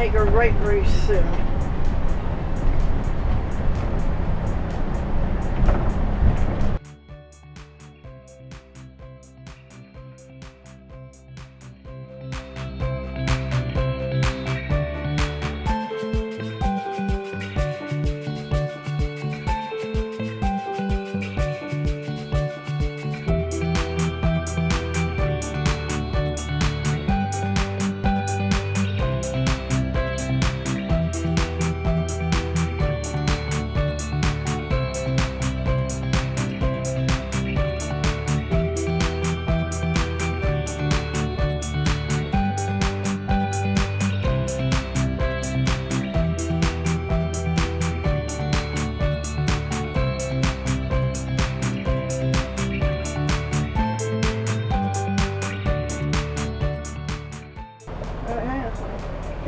make a right very soon.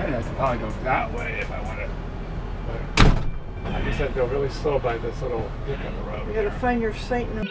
I could probably go that way if I wanted, but I just had to go really slow by this little dip in the road. You gotta find your Satan.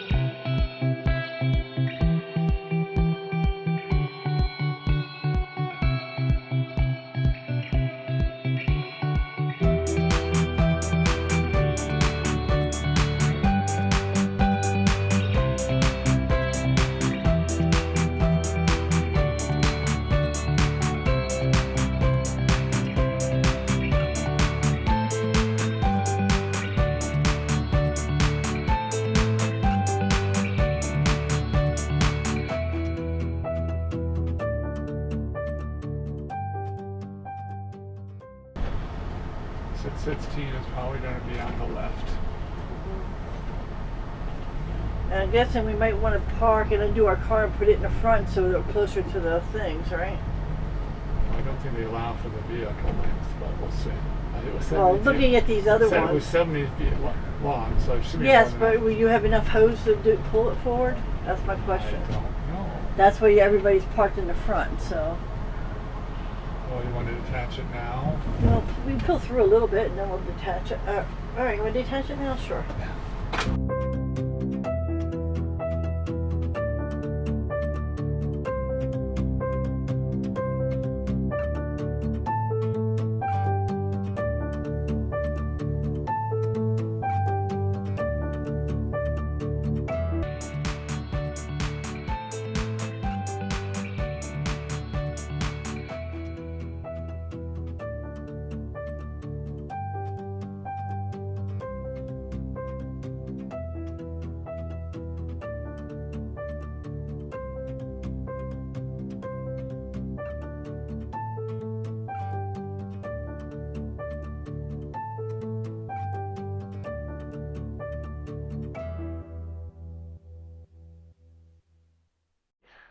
Exit 16 is probably going to be on the left. And I'm guessing we might want to park and undo our car and put it in the front so they're closer to the things, right? I don't think they allow for the vehicle length, but we'll see. It was 70 Well, feet. looking at these other It was ones. 70 feet long, so it should be. Yes, long but enough. will you have enough hose to pull it forward? That's my question. I don't know. That's why everybody's parked in the front, so. Oh, you want to detach it now? Well, we pull through a little bit and then we'll detach it. All right, you want to detach it now? Sure.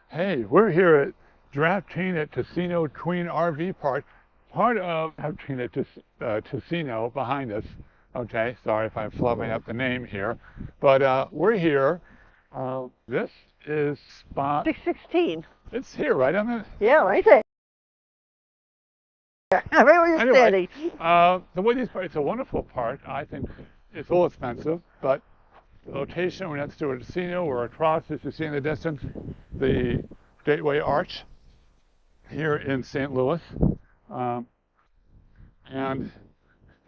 Hey, we're here at Draftina at Ticino Tween RV Park, part of Draftina Ticino behind us. Okay, sorry if I'm flubbing up the name here, but we're here. This is spot. 616. It's here, right on the. Yeah, right there. Right where you're Anyway, standing. the way these parks, it's a wonderful park. I think it's a little expensive, but the location, we're next to a casino. We're across, as you see in the distance, the Gateway Arch here in St. Louis. And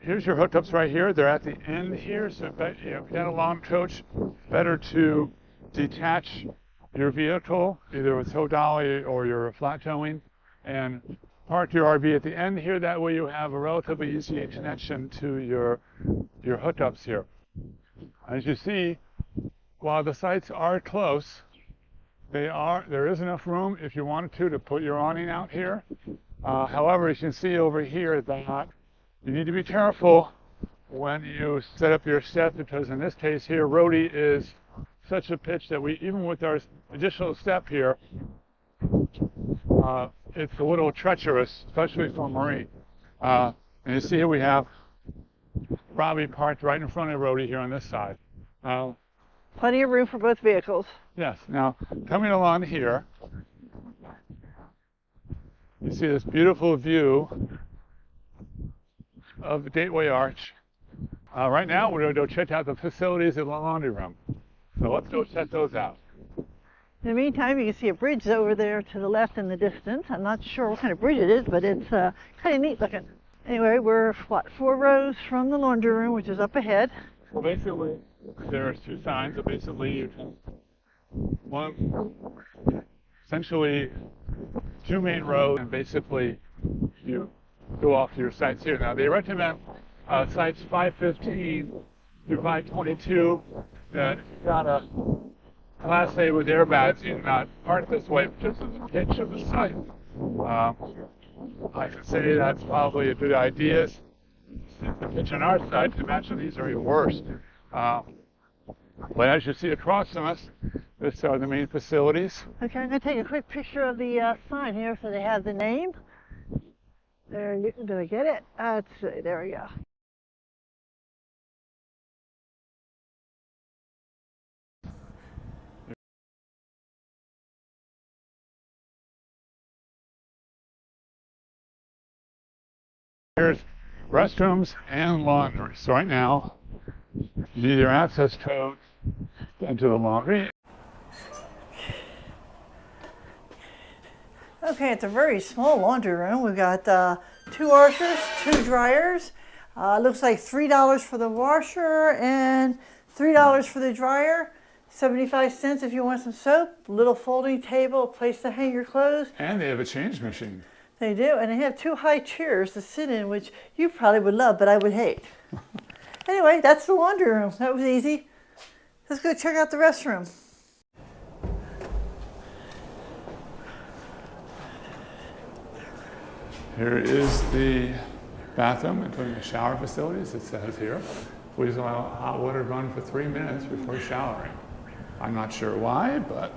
here's your hookups right here. They're at the end here, so if you've got a long coach, better to detach your vehicle, either with tow dolly or your flat towing, and park your RV at the end here. That way you have a relatively easy connection to your hookups here. As you see, while the sites are close, there is enough room if you wanted to put your awning out here. However, as you can see over here that you need to be careful when you set up your step, because in this case here, roadie is such a pitch that even with our additional step here, it's a little treacherous, especially for Marie. And you see here we have Robbie parked right in front of Roadie here on this side. Plenty of room for both vehicles. Yes. Now, coming along here, you see this beautiful view of the Gateway Arch. Right now, we're going to go check out the facilities in the laundry room. So let's go check those out. In the meantime, you can see a bridge over there to the left in the distance. I'm not sure what kind of bridge it is, but it's kind of neat looking. Anyway, we're, what, 4 rows from the laundry room, which is up ahead. Well, basically, there's 2 signs. So basically, you can essentially 2 main rows, and basically you go off to your sites here. Now, they recommend sites 515 through 522 that if you've got a Class A with airbags, you do not park this way just as a pitch of the site. I can say that's probably a good idea. Since the pitch on our side, imagine these are even worse. But as you see across from us, these are the main facilities. Okay, I'm going to take a quick picture of the sign here so they have the name. There, did I get it? Let's see, there we go. Here's restrooms and laundry. So right now, you need your access code into the laundry. Okay, it's a very small laundry room. We've got 2 washers, 2 dryers. Looks like $3 for the washer and $3 for the dryer. 75 cents if you want some soap. Little folding table, a place to hang your clothes. And they have a change machine. They do, and they have 2 high chairs to sit in, which you probably would love, but I would hate. Anyway, that's the laundry room. That was easy. Let's go check out the restroom. Here is the bathroom, including the shower facilities. It says here, please allow hot water to run for 3 minutes before showering. I'm not sure why, but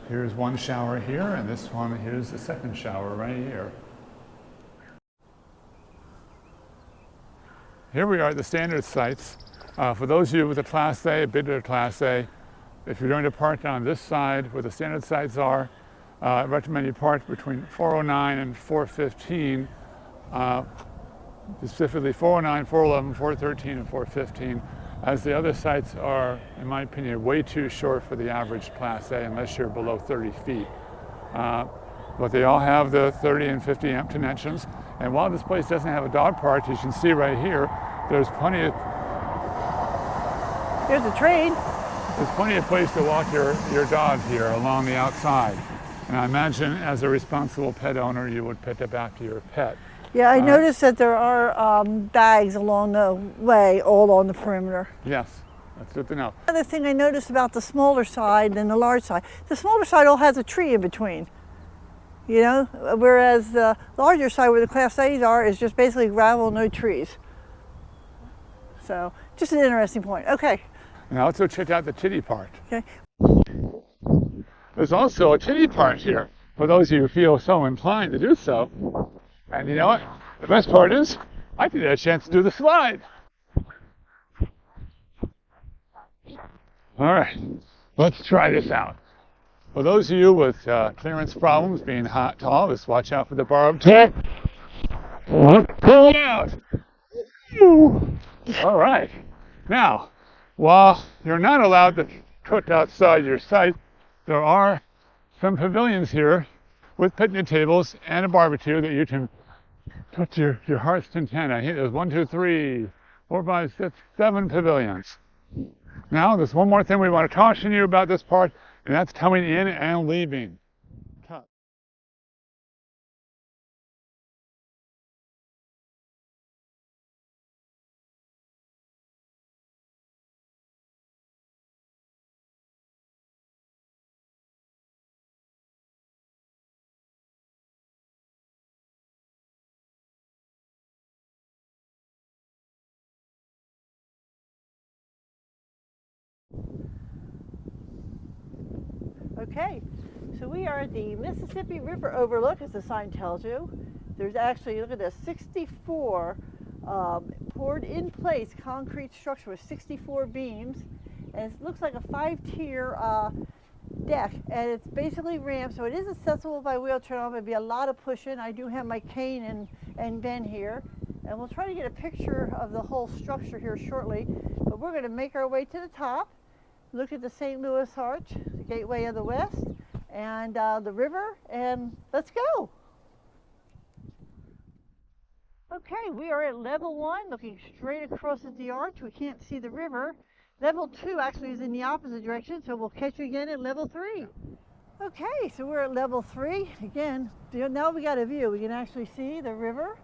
here's one shower here, and this one, here's the second shower right here. Here we are at the standard sites. For those of you with a Class A, a bigger Class A, if you're going to park on this side where the standard sites are, I recommend you park between 409 and 415, specifically 409, 411, 413, and 415, as the other sites are, in my opinion, way too short for the average Class A unless you're below 30 feet. But they all have the 30 and 50 amp dimensions. And while this place doesn't have a dog park, you can see right here, there's plenty of... Here's a train. There's plenty of place to walk your dog here along the outside. And I imagine as a responsible pet owner, you would pick up after your pet. Yeah, I noticed that there are bags along the way, all on the perimeter. Yes, that's good to know. Another thing I noticed about the smaller side than the large side, the smaller side all has a tree in between, you know, whereas the larger side where the Class A's are is just basically gravel, no trees. So, just an interesting point. Okay. Now let's go check out the titty part. Okay. There's also a titty part here, for those of you who feel so inclined to do so. And you know what? The best part is, I didn't have a chance to do the slide. All right, let's try this out. For those of you with clearance problems, being hot, tall, just watch out for the barbed tack. Pull it out. All right. Now, while you're not allowed to cook outside your site, there are some pavilions here with picnic tables and a barbecue that you can put your heart's content. I think there's 1, 2, 3, 4, 5, 6, 7 pavilions. Now, there's one more thing we want to caution you about this part, and that's coming in and leaving. Okay, so we are at the Mississippi River Overlook, as the sign tells you. There's actually, look at this, 64 poured in place concrete structure with 64 beams, and it looks like a 5-tier deck, and it's basically ramped, so it is accessible by wheelchair. There'll be a lot of pushing. I do have my cane and Ben here, and we'll try to get a picture of the whole structure here shortly, but we're going to make our way to the top. Look at the St. Louis Arch, the gateway of the West, and the river, and let's go. Okay, we are at level 1, looking straight across at the arch. We can't see the river. Level 2 actually is in the opposite direction, so we'll catch you again at level 3. Okay, so we're at level 3. Again, now we got a view. We can actually see the river,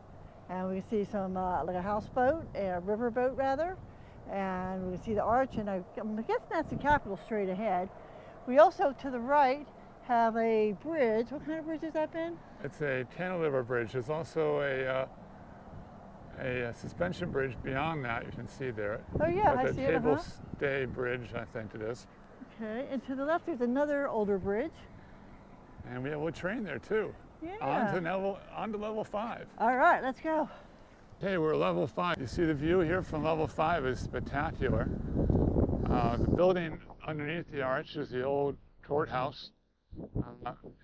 and we can see some, like a houseboat, a river boat rather, and we can see the arch, and I'm guessing that's the Capitol straight ahead. We also, to the right, have a bridge. What kind of bridge has that been? It's a cantilever bridge. There's also a suspension bridge beyond that you can see there. Oh yeah, like I a see it. table stay bridge, I think it is. Okay, and to the left there's another older bridge. And we have a train there too. Yeah. On to level 5. All right, let's go. Okay, we're at level 5. You see the view here from level 5 is spectacular. The building underneath the arch is the old courthouse.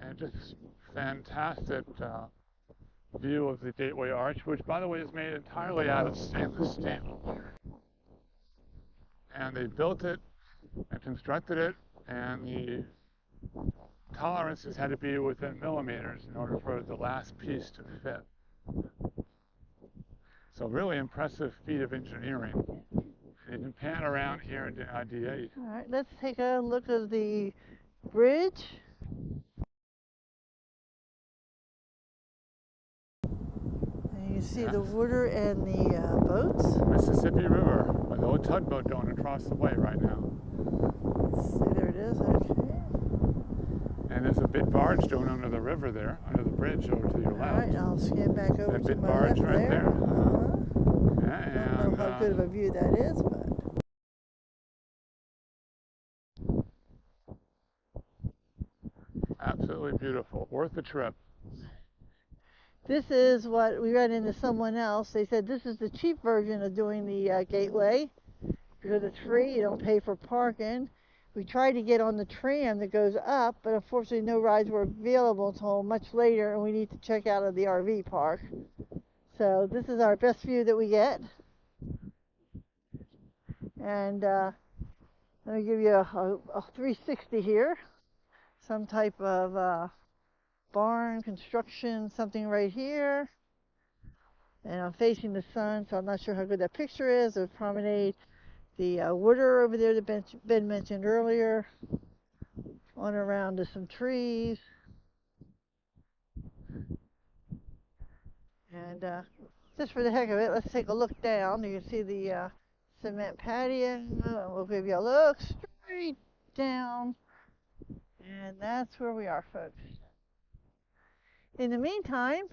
And just fantastic view of the Gateway Arch, which by the way is made entirely out of stainless steel. And they built it and constructed it, and the tolerances had to be within millimeters in order for the last piece to fit. So really impressive feat of engineering. You can pan around here in D8. All right, let's take a look at the bridge. And you can see the water and the boats. Mississippi River, with an old tugboat going across the way right now. Let's see, there it is. Okay. And there's a big barge going under the river there, under the bridge over to your left. All right, I'll scan back over that to big my barge left right there. Yeah, I don't know how good of a view that is, but absolutely beautiful, worth the trip. this is what we ran into someone else. They said this is the cheap version of doing the gateway because it's free. You don't pay for parking. We tried to get on the tram that goes up, but unfortunately no rides were available until much later, and we need to check out of the RV park. So this is our best view that we get. And let me give you a 360 here. Some type of barn construction, something right here. And I'm facing the sun, so I'm not sure how good that picture is. There's promenade, the water over there that Ben mentioned earlier. On around to some trees. And just for the heck of it, let's take a look down. You can see the cement patio. We'll give you a look straight down. And that's where we are, folks. In the meantime,